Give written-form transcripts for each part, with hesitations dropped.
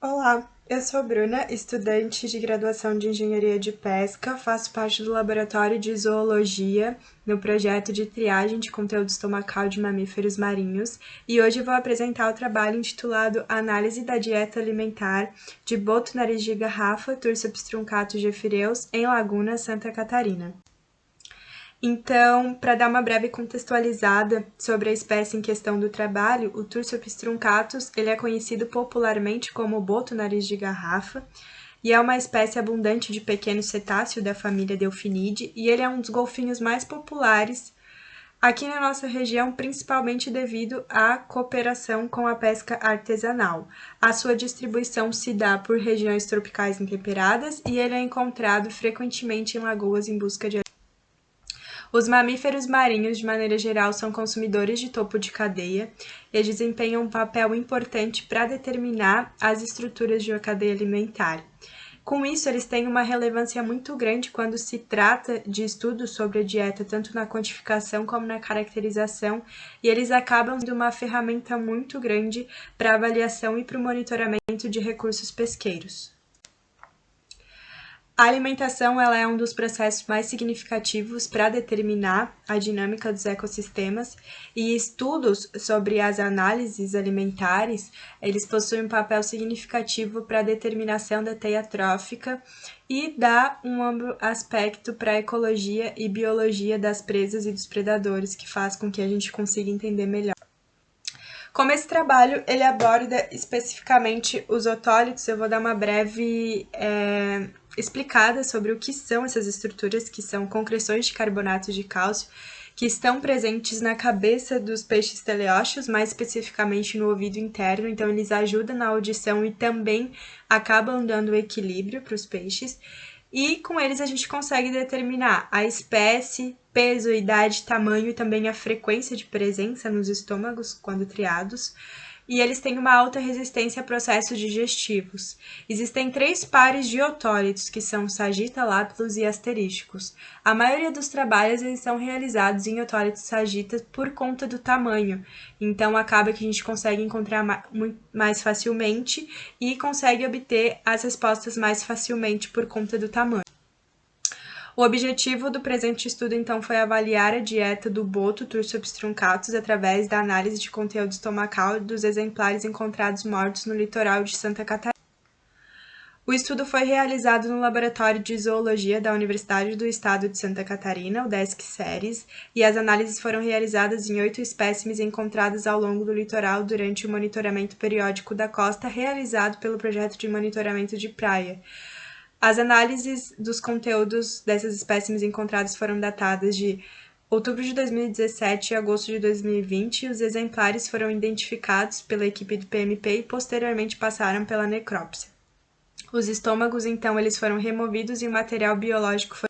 Olá, eu sou Bruna, estudante de graduação de Engenharia de Pesca, faço parte do Laboratório de Zoologia no projeto de triagem de conteúdo estomacal de mamíferos marinhos e hoje vou apresentar o trabalho intitulado Análise da Dieta Alimentar de boto nariz de garrafa, Tursops truncatus gefireus, em Laguna, Santa Catarina. Então, para dar uma breve contextualizada sobre a espécie em questão do trabalho, o Tursops truncatus ele é conhecido popularmente como boto nariz de garrafa e é uma espécie abundante de pequeno cetáceo da família Delphinidae e ele é um dos golfinhos mais populares aqui na nossa região, principalmente devido à cooperação com a pesca artesanal. A sua distribuição se dá por regiões tropicais intemperadas e ele é encontrado frequentemente em lagoas em busca de os mamíferos marinhos, de maneira geral, são consumidores de topo de cadeia e desempenham um papel importante para determinar as estruturas de uma cadeia alimentar. Com isso, eles têm uma relevância muito grande quando se trata de estudos sobre a dieta, tanto na quantificação como na caracterização, e eles acabam sendo uma ferramenta muito grande para a avaliação e para o monitoramento de recursos pesqueiros. A alimentação ela é um dos processos mais significativos para determinar a dinâmica dos ecossistemas e estudos sobre as análises alimentares, eles possuem um papel significativo para a determinação da teia trófica e dá um amplo aspecto para a ecologia e biologia das presas e dos predadores, que faz com que a gente consiga entender melhor. Como esse trabalho ele aborda especificamente os otólitos, eu vou dar uma breve explicada sobre o que são essas estruturas, que são concreções de carbonato de cálcio, que estão presentes na cabeça dos peixes teleósteos, mais especificamente no ouvido interno, então eles ajudam na audição e também acabam dando equilíbrio para os peixes. E com eles a gente consegue determinar a espécie, peso, idade, tamanho e também a frequência de presença nos estômagos quando triados. E eles têm uma alta resistência a processos digestivos. Existem 3 pares de otólitos, que são sagita, lápidos e asterísticos. A maioria dos trabalhos eles são realizados em otólitos sagitas por conta do tamanho. Então, acaba que a gente consegue encontrar mais facilmente e consegue obter as respostas mais facilmente por conta do tamanho. O objetivo do presente estudo, então, foi avaliar a dieta do boto Tursops truncatus através da análise de conteúdo estomacal dos exemplares encontrados mortos no litoral de Santa Catarina. O estudo foi realizado no Laboratório de Zoologia da Universidade do Estado de Santa Catarina, o DESC-SERES, e as análises foram realizadas em 8 espécimes encontradas ao longo do litoral durante o monitoramento periódico da costa realizado pelo projeto de monitoramento de praia. As análises dos conteúdos dessas espécimes encontradas foram datadas de outubro de 2017 e agosto de 2020 e os exemplares foram identificados pela equipe do PMP e posteriormente passaram pela necrópsia. Os estômagos, então, eles foram removidos e o material biológico foi...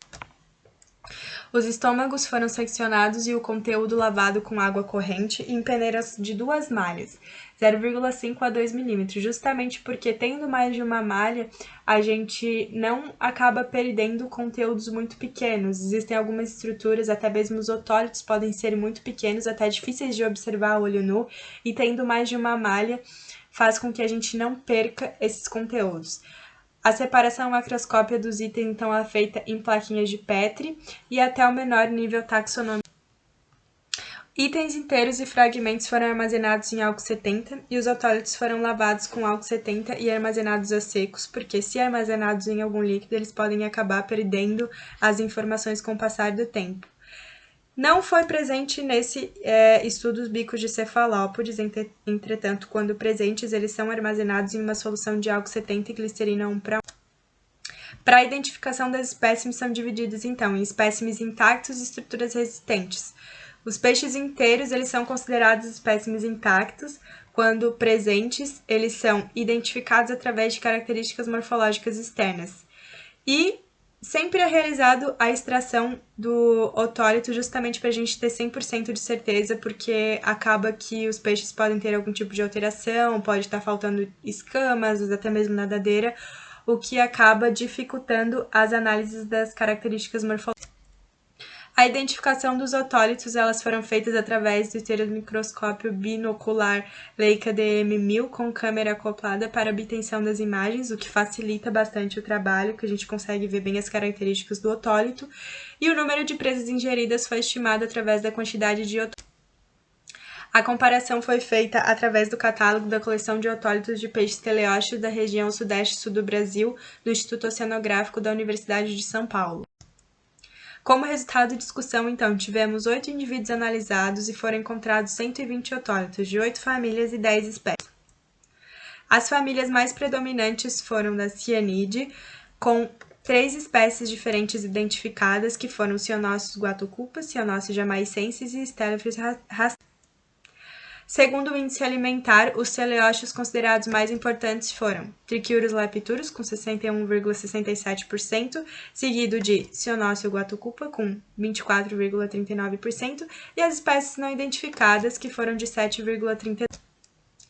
Os estômagos foram seccionados e o conteúdo lavado com água corrente em peneiras de 2 malhas, 0,5 a 2 milímetros, justamente porque tendo mais de uma malha, a gente não acaba perdendo conteúdos muito pequenos. Existem algumas estruturas, até mesmo os otólitos podem ser muito pequenos, até difíceis de observar a olho nu, e tendo mais de uma malha faz com que a gente não perca esses conteúdos. A separação macroscópia dos itens, então, é feita em plaquinhas de Petri e até o menor nível taxonômico. Itens inteiros e fragmentos foram armazenados em álcool 70 e os otólitos foram lavados com álcool 70 e armazenados a secos, porque se armazenados em algum líquido, eles podem acabar perdendo as informações com o passar do tempo. Não foi presente nesse estudo os bicos de cefalópodes, entretanto, quando presentes, eles são armazenados em uma solução de álcool 70 e glicerina 1:1. Para a identificação das espécimes são divididos, então, em espécimes intactos e estruturas resistentes. Os peixes inteiros, eles são considerados espécimes intactos, quando presentes, eles são identificados através de características morfológicas externas. E sempre é realizado a extração do otólito justamente para a gente ter 100% de certeza, porque acaba que os peixes podem ter algum tipo de alteração, pode estar faltando escamas, até mesmo nadadeira, o que acaba dificultando as análises das características morfológicas. A identificação dos otólitos elas foram feitas através do estereomicroscópio binocular Leica DM1000 com câmera acoplada para obtenção das imagens, o que facilita bastante o trabalho, que a gente consegue ver bem as características do otólito, e o número de presas ingeridas foi estimado através da quantidade de otólitos. A comparação foi feita através do catálogo da coleção de otólitos de peixes teleósteos da região sudeste-sul do Brasil, do Instituto Oceanográfico da Universidade de São Paulo. Como resultado de discussão, então, tivemos 8 indivíduos analisados e foram encontrados 120 otólitos de 8 famílias e 10 espécies. As famílias mais predominantes foram da cianide, com 3 espécies diferentes identificadas, que foram Cyanóceos guatucupa, Cyanóceos jamaicensis e Stelaphus raceyi. Segundo o índice alimentar, os teleósteos considerados mais importantes foram Trichiurus lepturus, com 61,67%, seguido de Cyanóceo guatucupa, com 24,39%, e as espécies não identificadas, que foram de 7,32%.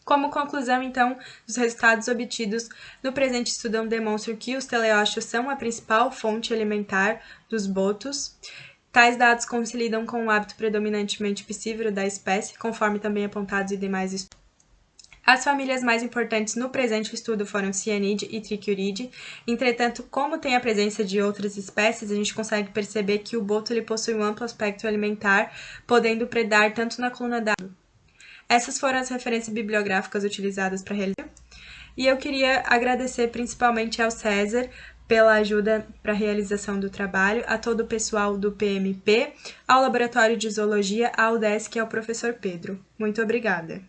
Como conclusão, então, os resultados obtidos no presente estudo demonstram que os teleósteos são a principal fonte alimentar dos botos. Tais dados consolidam com o hábito predominantemente piscívoro da espécie, conforme também apontados em demais estudos. As famílias mais importantes no presente estudo foram Cyanide e Trichiuridae. Entretanto, como tem a presença de outras espécies, a gente consegue perceber que o boto ele possui um amplo aspecto alimentar, podendo predar tanto na coluna d'água. Essas foram as referências bibliográficas utilizadas para realizar. E eu queria agradecer principalmente ao César pela ajuda para a realização do trabalho, a todo o pessoal do PMP, ao Laboratório de Zoologia, ao UDESC e ao professor Pedro. Muito obrigada!